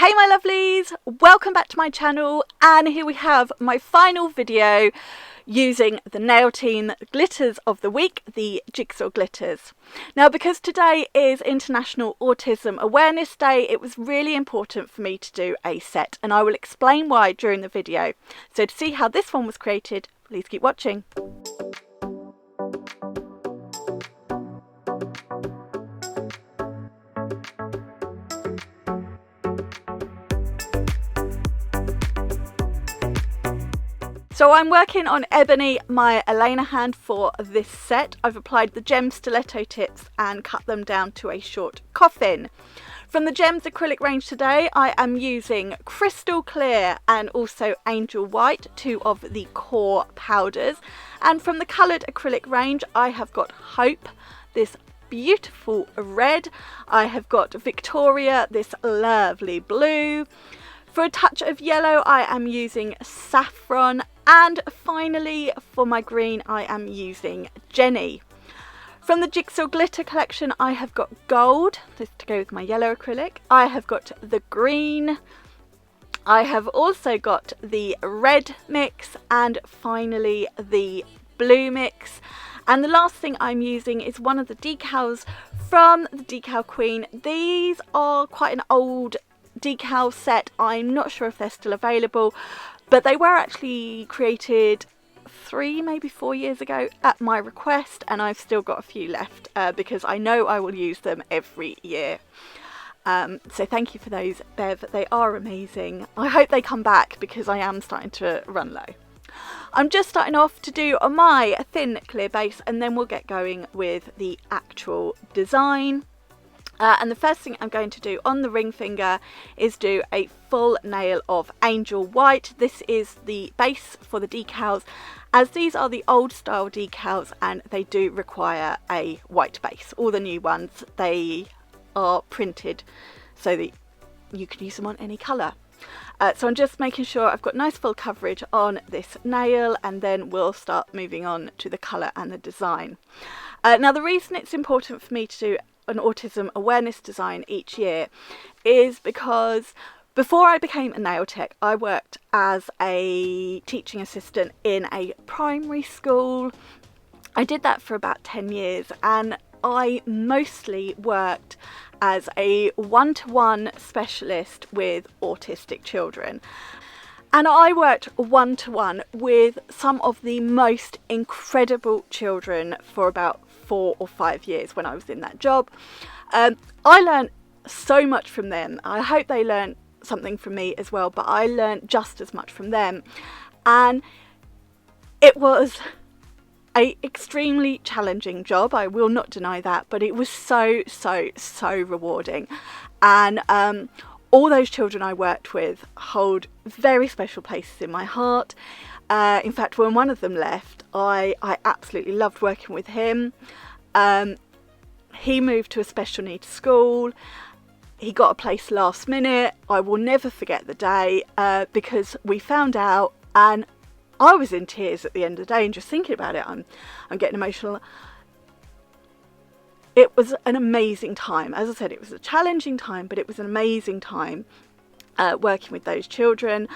Hey my lovelies, welcome back to my channel, and here we have my final video using the nail team glitters of the week, the jigsaw glitters. Now, because today is International Autism Awareness Day, it was really important for me to do a set, and I will explain why during the video. So to see how this one was created, please keep watching. So I'm working on Ebony, my Elena hand, for this set. I've applied the gem stiletto tips and cut them down to a short coffin. From the Gems acrylic range today, I am using Crystal Clear and also Angel White, two of the core powders. And from the coloured acrylic range, I have got Hope, this beautiful red. I have got Victoria, this lovely blue. For a touch of yellow, I am using Saffron, and finally for my green, I am using Jenny. From the Jigsaw Glitter collection, I have got Gold, this to go with my yellow acrylic. I have got the green. I have also got the red mix, and finally the blue mix. And the last thing I'm using is one of the decals from the Decal Queen. These are quite an old decal set. I'm not sure if they're still available, but they were actually created 3, maybe 4 years ago at my request, and I've still got a few left because I know I will use them every year. So thank you for those, Bev. They are amazing. I hope they come back because I am starting to run low. I'm just starting off to do my thin clear base, and then we'll get going with the actual design. And the first thing I'm going to do on the ring finger is do a full nail of Angel White. This is the base for the decals, as these are the old style decals and they do require a white base. All the new ones, they are printed so that you can use them on any colour. So I'm just making sure I've got nice full coverage on this nail, and then we'll start moving on to the colour and the design. Now, the reason it's important for me to do an autism awareness design each year is because before I became a nail tech, I worked as a teaching assistant in a primary school. I did that for about 10 years, and I mostly worked as a one-to-one specialist with autistic children. And I worked one-to-one with some of the most incredible children for about 4 or 5 years when I was in that job. I learned so much from them. I hope they learned something from me as well, but I learned just as much from them. And it was an extremely challenging job, I will not deny that, but it was so rewarding. And all those children I worked with hold very special places in my heart. In fact, when one of them left, I absolutely loved working with him. He moved to a special needs school. He got a place last minute. I will never forget the day because we found out, and I was in tears at the end of the day, and just thinking about it, I'm getting emotional. It was an amazing time. As I said, it was a challenging time, but it was an amazing time working with those children.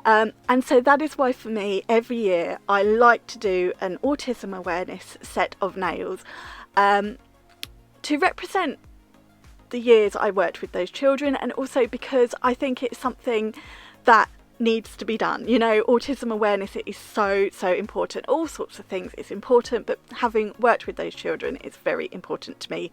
And so that is why for me, every year, I like to do an autism awareness set of nails to represent the years I worked with those children, and also because I think it's something that needs to be done. You know, autism awareness, it is so important. All sorts of things is important, but having worked with those children is very important to me.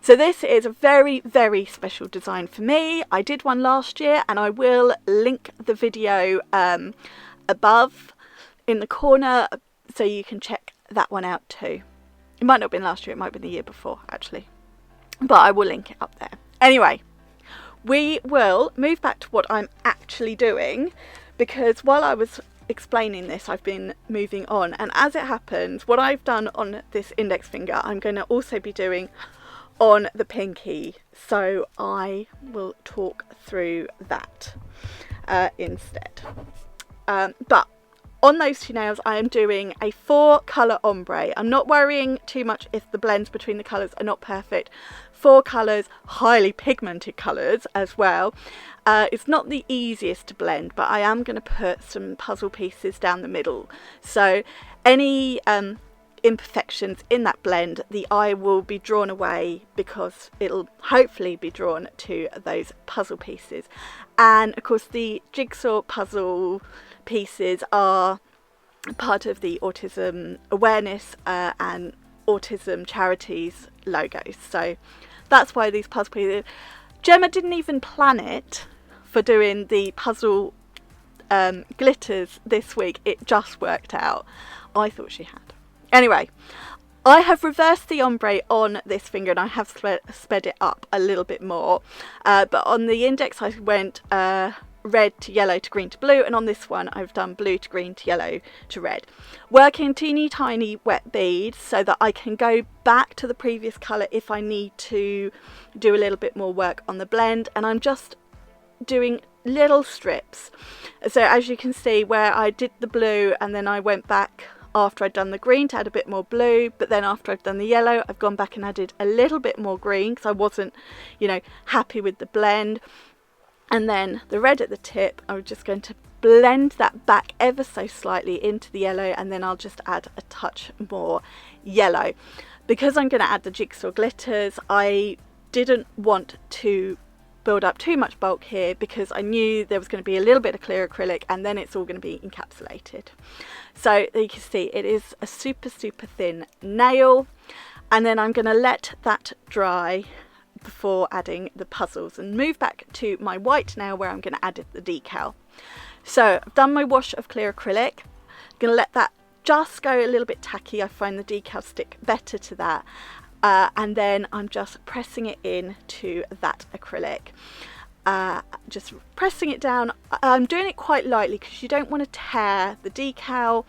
So this is a very special design for me. I did one last year, and I will link the video above in the corner so you can check that one out too. It might not have been last year, it might have been the year before actually, but I will link it up there. Anyway, we will move back to what I'm actually doing, because while I was explaining this, I've been moving on, and as it happens, what I've done on this index finger, I'm going to also be doing on the pinky, so I will talk through that instead. But on those two nails I am doing a 4 colour ombre. I'm not worrying too much if the blends between the colours are not perfect. 4 colours, highly pigmented colours as well. It's not the easiest to blend, but I am going to put some puzzle pieces down the middle. So any imperfections in that blend, the eye will be drawn away because it'll hopefully be drawn to those puzzle pieces. And of course the jigsaw puzzle pieces are part of the autism awareness and autism charities logos, so that's why these puzzle pieces. Gemma didn't even plan it for doing the puzzle glitters this week, it just worked out. I thought she had. Anyway, I have reversed the ombre on this finger and I have sped it up a little bit more, but on the index I went red to yellow to green to blue, and on this one I've done blue to green to yellow to red, working teeny tiny wet beads so that I can go back to the previous colour if I need to do a little bit more work on the blend. And I'm just doing little strips, so as you can see where I did the blue and then I went back after I'd done the green to add a bit more blue, but then after I've done the yellow I've gone back and added a little bit more green because I wasn't, you know, happy with the blend. And then the red at the tip, I'm just going to blend that back ever so slightly into the yellow, and then I'll just add a touch more yellow. Because I'm going to add the jigsaw glitters, I didn't want to build up too much bulk here because I knew there was going to be a little bit of clear acrylic and then it's all going to be encapsulated. So you can see it is a super thin nail, and then I'm going to let that dry before adding the puzzles and move back to my white nail where I'm going to add the decal. So I've done my wash of clear acrylic. I'm going to let that just go a little bit tacky. I find the decal stick better to that, and then I'm just pressing it in to that acrylic, just pressing it down. I'm doing it quite lightly because you don't want to tear the decal.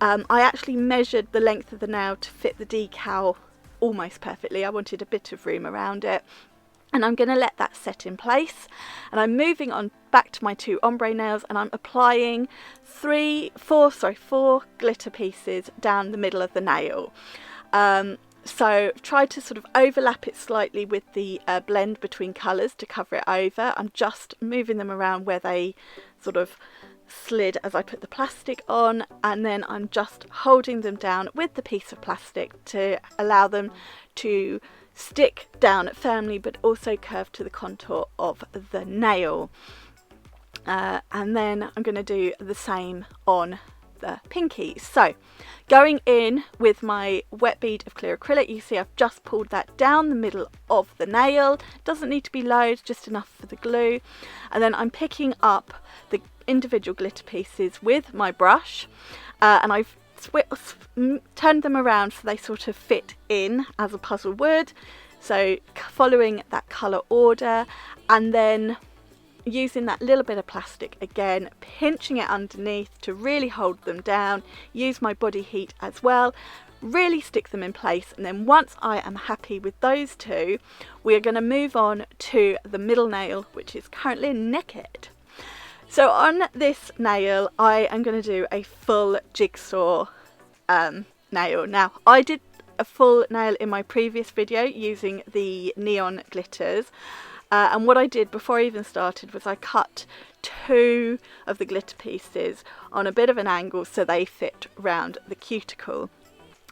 I actually measured the length of the nail to fit the decal almost perfectly. I wanted a bit of room around it, and I'm going to let that set in place, and I'm moving on back to my 2 ombre nails, and I'm applying 4 glitter pieces down the middle of the nail. So try to sort of overlap it slightly with the blend between colours to cover it over. I'm just moving them around where they sort of slid as I put the plastic on, and then I'm just holding them down with the piece of plastic to allow them to stick down firmly but also curve to the contour of the nail. And then I'm going to do the same on the pinky. So going in with my wet bead of clear acrylic, you see I've just pulled that down the middle of the nail. Doesn't need to be loads, just enough for the glue. And then I'm picking up the individual glitter pieces with my brush, and I've turned them around so they sort of fit in as a puzzle would, so following that colour order, and then using that little bit of plastic again, pinching it underneath to really hold them down, use my body heat as well, really stick them in place. And then once I am happy with those two, we are going to move on to the middle nail, which is currently naked. So on this nail I am going to do a full jigsaw nail. Now I did a full nail in my previous video using the neon glitters, and what I did before I even started was I cut 2 of the glitter pieces on a bit of an angle so they fit round the cuticle.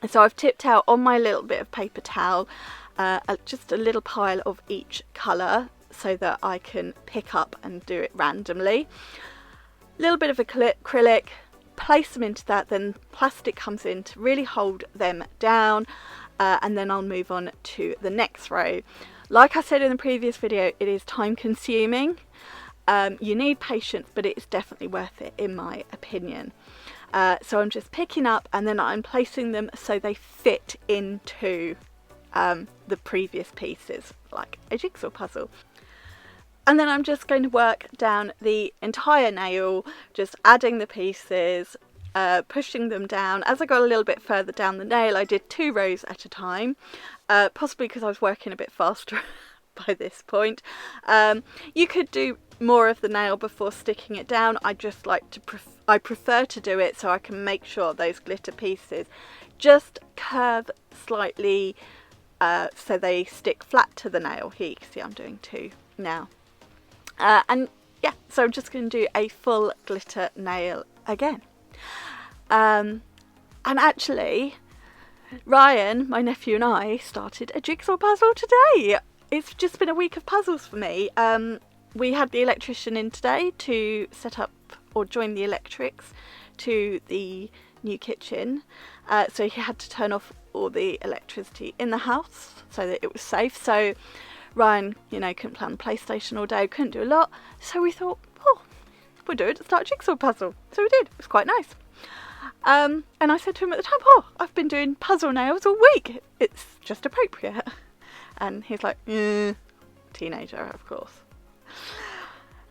So I've tipped out on my little bit of paper towel just a little pile of each colour so that I can pick up and do it randomly. A little bit of acrylic, place them into that, then plastic comes in to really hold them down, and then I'll move on to the next row. Like I said in the previous video, it is time consuming. You need patience, but it is definitely worth it in my opinion. So I'm just picking up and then I'm placing them so they fit into the previous pieces like a jigsaw puzzle. And then I'm just going to work down the entire nail, just adding the pieces, pushing them down. As I got a little bit further down the nail, I did 2 rows at a time, possibly because I was working a bit faster by this point. You could do more of the nail before sticking it down. I just like to I prefer to do it so I can make sure those glitter pieces just curve slightly so they stick flat to the nail. Here you can see I'm doing 2 now. And yeah, so I'm just going to do a full glitter nail again. And actually, Ryan, my nephew, and I started a jigsaw puzzle today. It's just been a week of puzzles for me. We had the electrician in today to set up or join the electrics to the new kitchen. So he had to turn off all the electricity in the house so that it was safe. So Ryan, you know, couldn't play on the PlayStation all day, couldn't do a lot. So we thought, oh, we'll do it, start a jigsaw puzzle. So we did. It was quite nice. And I said to him at the time, oh, I've been doing puzzle nails all week. It's just appropriate. And he's like, teenager, of course.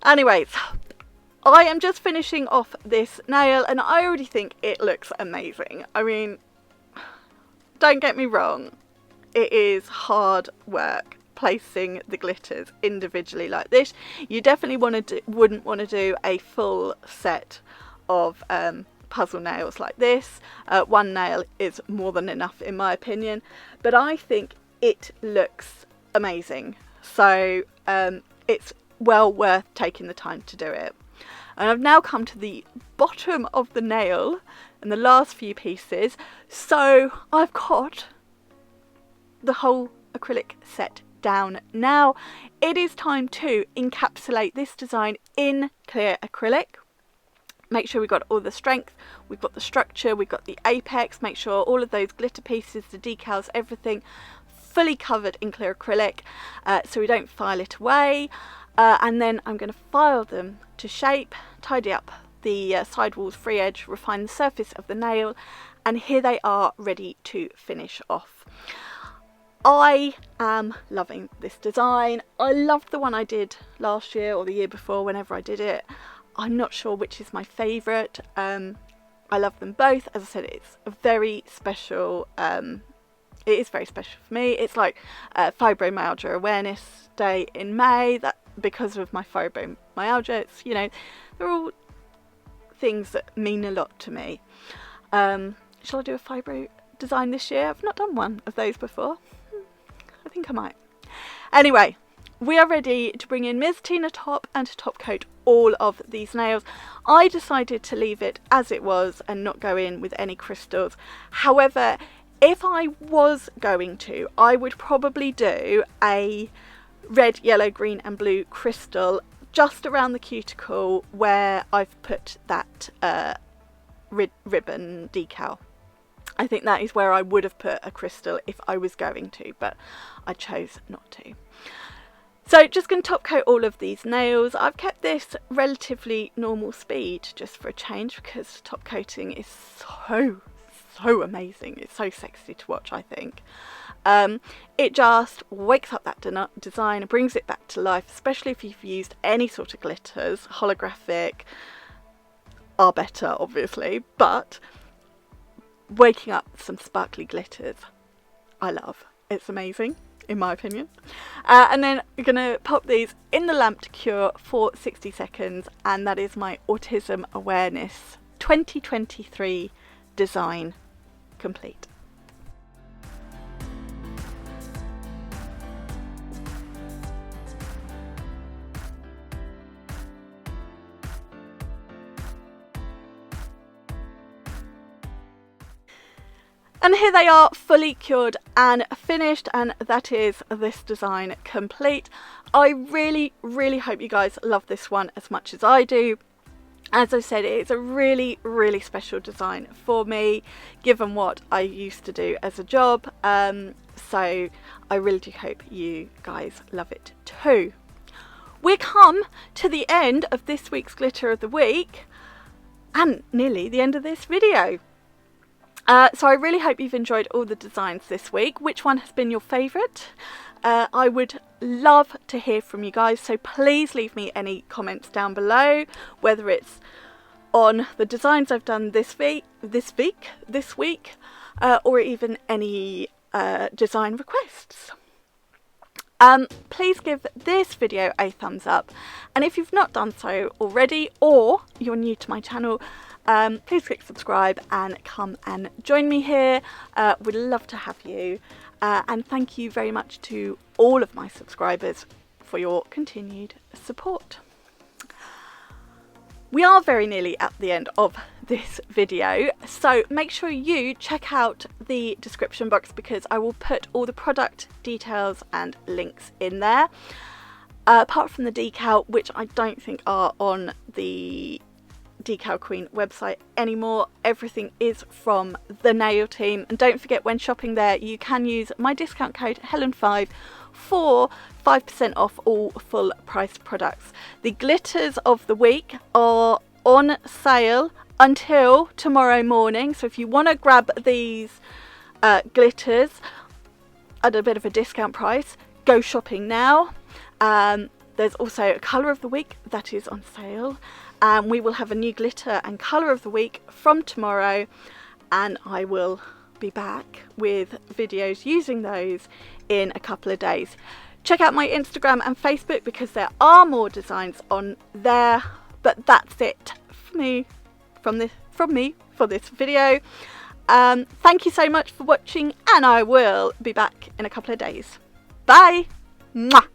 Anyways, I am just finishing off this nail and I already think it looks amazing. I mean, don't get me wrong, it is hard work placing the glitters individually like this. You definitely wouldn't want to do a full set of puzzle nails like this. One nail is more than enough in my opinion, but I think it looks amazing. So it's well worth taking the time to do it. And I've now come to the bottom of the nail and the last few pieces. So I've got the whole acrylic set down. Now it is time to encapsulate this design in clear acrylic. Make sure we've got all the strength, we've got the structure, we've got the apex, make sure all of those glitter pieces, the decals, everything fully covered in clear acrylic so we don't file it away. And then I'm going to file them to shape, tidy up the sidewalls, free edge, refine the surface of the nail, and here they are ready to finish off. I am loving this design. I loved the one I did last year or the year before, whenever I did it. I'm not sure which is my favourite. I love them both. As I said, it's a very special, it is very special for me. It's like Fibromyalgia Awareness Day in May, that because of my fibromyalgia, it's, you know, they're all things that mean a lot to me. Shall I do a fibro design this year? I've not done one of those before. I think I might. Anyway, we are ready to bring in Ms. Tina Top and to top coat all of these nails. I decided to leave it as it was and not go in with any crystals. However, if I was going to, I would probably do a red, yellow, green and blue crystal just around the cuticle where I've put that ribbon decal. I think that is where I would have put a crystal if I was going to, but I chose not to. So just going to top coat all of these nails. I've kept this relatively normal speed just for a change because top coating is so amazing. It's so sexy to watch, I think. It just wakes up that design and brings it back to life, especially if you've used any sort of glitters. Holographic are better, obviously, but waking up some sparkly glitters, I love. It's amazing, in my opinion. And then we're going to pop these in the lamp to cure for 60 seconds, and that is my Autism Awareness 2023 design complete. And here they are, fully cured and finished, and that is this design complete. I really hope you guys love this one as much as I do. As I said, it's a really special design for me, given what I used to do as a job. So I really do hope you guys love it too. We come to the end of this week's Glitter of the Week, and nearly the end of this video. So I really hope you've enjoyed all the designs this week. Which one has been your favourite? I would love to hear from you guys, so please leave me any comments down below, whether it's on the designs I've done this week, or even any design requests. Please give this video a thumbs up, and if you've not done so already, or you're new to my channel, please click subscribe and come and join me here. Would love to have you. And thank you very much to all of my subscribers for your continued support. We are very nearly at the end of this video, so make sure you check out the description box because I will put all the product details and links in there. Apart from the decal, which I don't think are on the Decal Queen website anymore, everything is from the nail team. And don't forget, when shopping there, you can use my discount code Helen5 for 5% off all full price products. The glitters of the week are on sale until tomorrow morning, so if you want to grab these glitters at a bit of a discount price, go shopping now. There's also a colour of the week that is on sale, and we will have a new glitter and colour of the week from tomorrow, and I will be back with videos using those in a couple of days. Check out my Instagram and Facebook because there are more designs on there. But that's it for me from me for this video. Thank you so much for watching, and I will be back in a couple of days. Bye. Mwah.